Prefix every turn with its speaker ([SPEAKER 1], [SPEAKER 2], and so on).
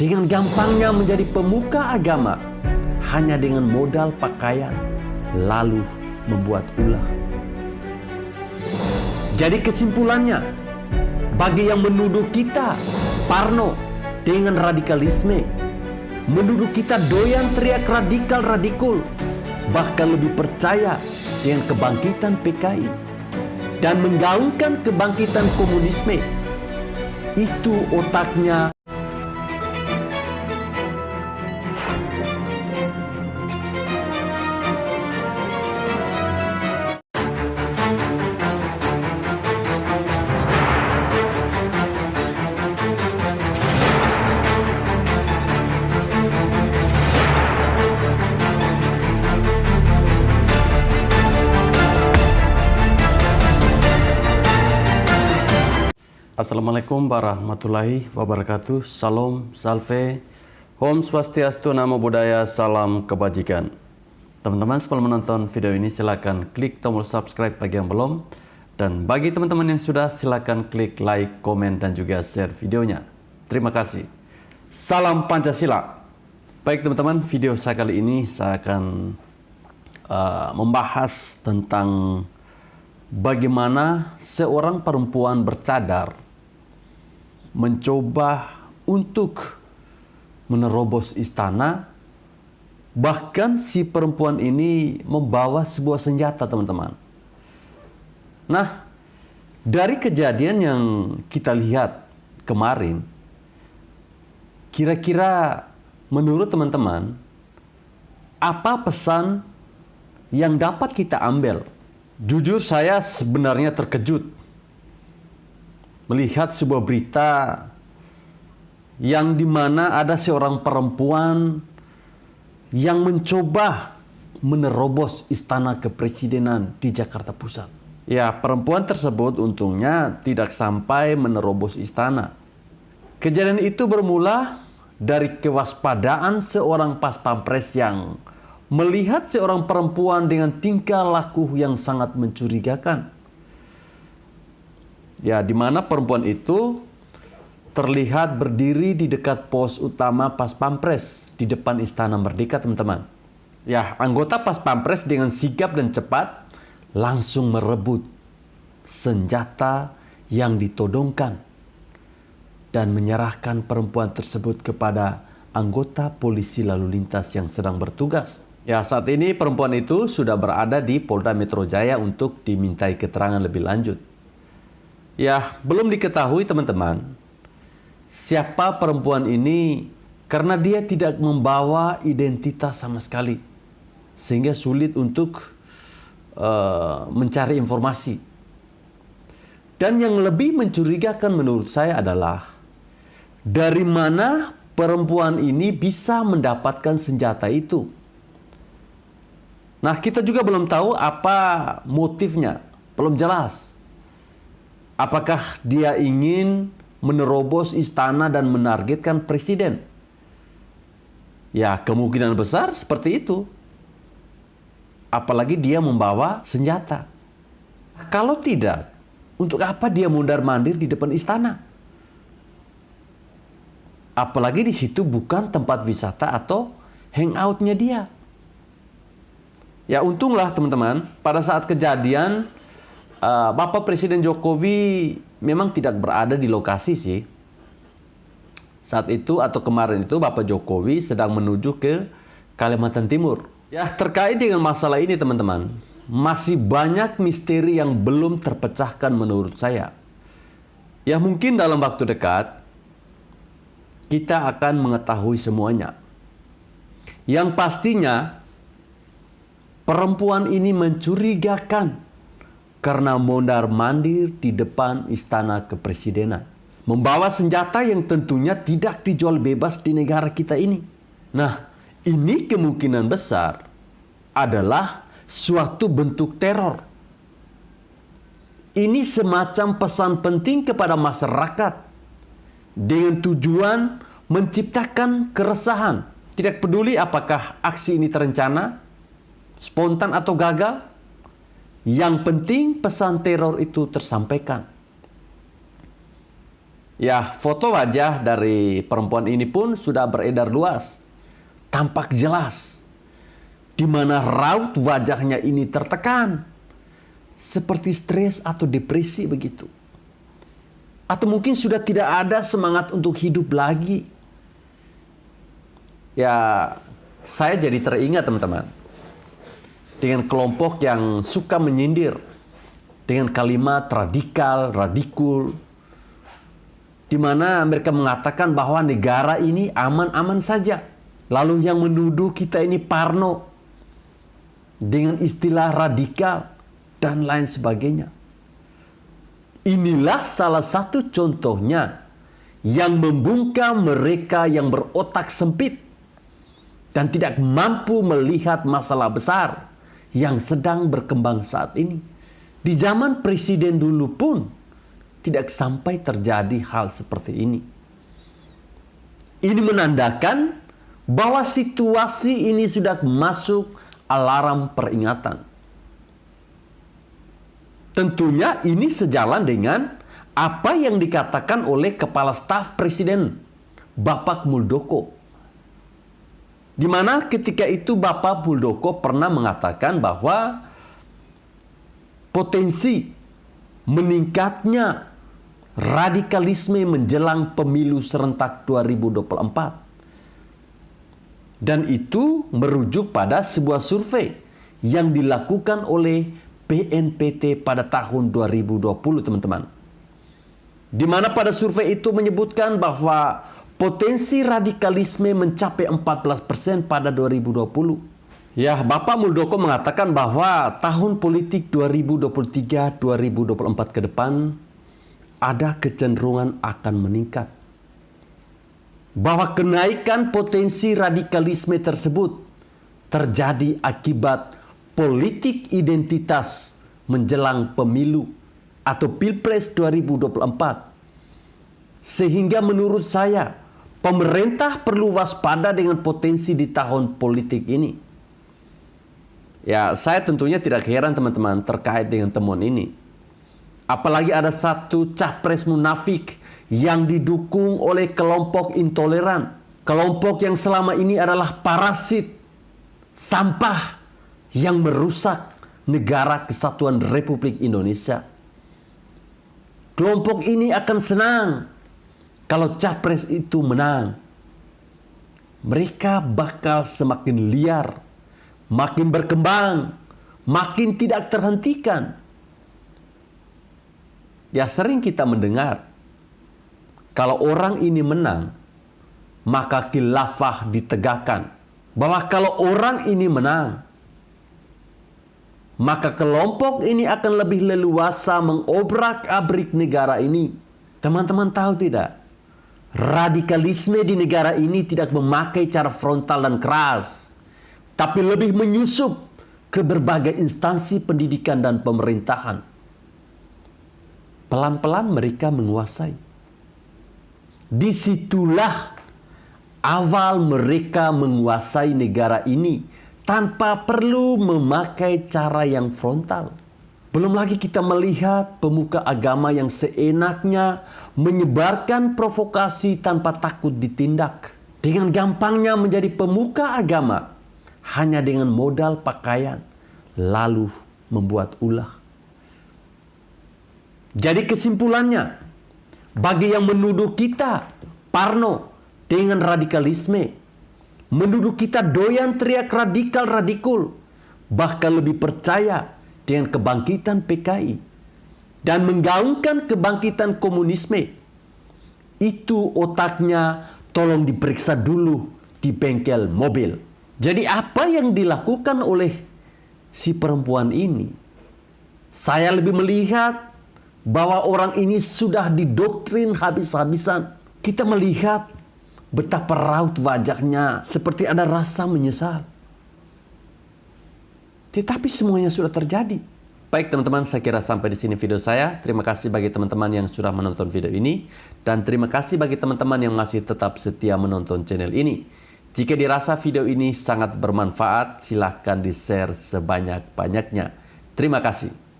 [SPEAKER 1] dengan gampangnya menjadi pemuka agama hanya dengan modal pakaian, lalu membuat ulah. Jadi kesimpulannya, bagi yang menuduh kita parno dengan radikalisme, menuduh kita doyan teriak radikal-radikul, bahkan lebih percaya dengan kebangkitan PKI dan menggaungkan kebangkitan komunisme, itu otaknya Assalamualaikum warahmatullahi wabarakatuh. Salam, salve, Om Swastiastu, Namo Buddhaya, salam kebajikan. Teman-teman sebelum menonton video ini silakan klik tombol subscribe bagi yang belum. Dan bagi teman-teman yang sudah silakan klik like, komen, dan juga share videonya. Terima kasih. Salam Pancasila. Baik teman-teman, video saya kali ini saya akan membahas tentang bagaimana seorang perempuan bercadar mencoba untuk menerobos istana. Bahkan si perempuan ini membawa sebuah senjata, teman-teman. Nah, dari kejadian yang kita lihat kemarin, kira-kira menurut teman-teman, apa pesan yang dapat kita ambil? Jujur saya sebenarnya terkejut melihat sebuah berita yang dimana ada seorang perempuan yang mencoba menerobos istana kepresidenan di Jakarta Pusat. Ya, perempuan tersebut untungnya tidak sampai menerobos istana. Kejadian itu bermula dari kewaspadaan seorang pas pampres yang melihat seorang perempuan dengan tingkah laku yang sangat mencurigakan. Ya, di mana perempuan itu terlihat berdiri di dekat pos utama pas pampres di depan Istana Merdeka, teman-teman. Ya, anggota pas pampres dengan sigap dan cepat langsung merebut senjata yang ditodongkan dan menyerahkan perempuan tersebut kepada anggota polisi lalu lintas yang sedang bertugas. Ya, saat ini perempuan itu sudah berada di Polda Metro Jaya untuk dimintai keterangan lebih lanjut. Ya, belum diketahui teman-teman siapa perempuan ini karena dia tidak membawa identitas sama sekali, sehingga sulit untuk mencari informasi. Dan yang lebih mencurigakan menurut saya adalah dari mana perempuan ini bisa mendapatkan senjata itu. Nah, kita juga belum tahu apa motifnya, belum jelas. Apakah dia ingin menerobos istana dan menargetkan presiden? Ya, kemungkinan besar seperti itu. Apalagi dia membawa senjata. Kalau tidak, untuk apa dia mondar-mandir di depan istana? Apalagi di situ bukan tempat wisata atau hangoutnya dia. Ya, untunglah teman-teman, pada saat kejadian Bapak Presiden Jokowi memang tidak berada di lokasi sih. Saat itu atau kemarin itu Bapak Jokowi sedang menuju ke Kalimantan Timur. Ya, terkait dengan masalah ini teman-teman, masih banyak misteri yang belum terpecahkan menurut saya. Ya, mungkin dalam waktu dekat kita akan mengetahui semuanya. Yang pastinya perempuan ini mencurigakan karena mondar-mandir di depan istana kepresidenan, membawa senjata yang tentunya tidak dijual bebas di negara kita ini. Nah, ini kemungkinan besar adalah suatu bentuk teror. Ini semacam pesan penting kepada masyarakat dengan tujuan menciptakan keresahan. Tidak peduli apakah aksi ini terencana, spontan atau gagal. Yang penting pesan teror itu tersampaikan. Ya, foto wajah dari perempuan ini pun sudah beredar luas. Tampak jelas di mana raut wajahnya ini tertekan. Seperti stres atau depresi begitu. Atau mungkin sudah tidak ada semangat untuk hidup lagi. Ya, saya jadi teringat teman-teman. Dengan kelompok yang suka menyindir. Dengan kalimat radikul. Di mana mereka mengatakan bahwa negara ini aman-aman saja. Lalu yang menuduh kita ini parno. Dengan istilah radikal dan lain sebagainya. Inilah salah satu contohnya yang membungkam mereka yang berotak sempit dan tidak mampu melihat masalah besar yang sedang berkembang saat ini. Di zaman presiden dulu pun tidak sampai terjadi hal seperti ini. Ini menandakan bahwa situasi ini sudah masuk alarm peringatan. Tentunya ini sejalan dengan apa yang dikatakan oleh Kepala Staf Presiden, Bapak Muldoko. Di mana ketika itu Bapak Muldoko pernah mengatakan bahwa potensi meningkatnya radikalisme menjelang pemilu serentak 2024. Dan itu merujuk pada sebuah survei yang dilakukan oleh BNPT pada tahun 2020, teman-teman. Di mana pada survei itu menyebutkan bahwa potensi radikalisme mencapai 14% pada 2020. Ya, Bapak Muldoko mengatakan bahwa tahun politik 2023-2024 ke depan ada kecenderungan akan meningkat. Bahwa kenaikan potensi radikalisme tersebut terjadi akibat politik identitas menjelang pemilu atau Pilpres 2024. Sehingga menurut saya, pemerintah perlu waspada dengan potensi di tahun politik ini. Ya, saya tentunya tidak heran teman-teman terkait dengan temuan ini. Apalagi ada satu capres munafik yang didukung oleh kelompok intoleran. Kelompok yang selama ini adalah parasit, sampah yang merusak negara kesatuan Republik Indonesia. Kelompok ini akan senang kalau capres itu menang. Mereka bakal semakin liar, makin berkembang, makin tidak terhentikan. Ya, sering kita mendengar, kalau orang ini menang, maka khilafah ditegakkan. Bahwa kalau orang ini menang, maka kelompok ini akan lebih leluasa mengobrak-abrik negara ini. Teman-teman tahu tidak? Radikalisme di negara ini tidak memakai cara frontal dan keras, tapi lebih menyusup ke berbagai instansi pendidikan dan pemerintahan. Pelan-pelan mereka menguasai. Disitulah awal mereka menguasai negara ini tanpa perlu memakai cara yang frontal. Belum lagi kita melihat pemuka agama yang seenaknya menyebarkan provokasi tanpa takut ditindak. Dengan gampangnya menjadi pemuka agama hanya dengan modal pakaian, lalu membuat ulah. Jadi kesimpulannya, bagi yang menuduh kita parno dengan radikalisme, menuduh kita doyan teriak radikal-radikul, bahkan lebih percaya dengan kebangkitan PKI, dan menggaungkan kebangkitan komunisme, itu otaknya tolong diperiksa dulu di bengkel mobil. Jadi apa yang dilakukan oleh si perempuan ini, saya lebih melihat bahwa orang ini sudah didoktrin habis-habisan. Kita melihat betapa raut wajahnya seperti ada rasa menyesal. Tetapi semuanya sudah terjadi. Baik teman-teman, saya kira sampai di sini video saya. Terima kasih bagi teman-teman yang sudah menonton video ini. Dan terima kasih bagi teman-teman yang masih tetap setia menonton channel ini. Jika dirasa video ini sangat bermanfaat, silahkan di-share sebanyak-banyaknya. Terima kasih.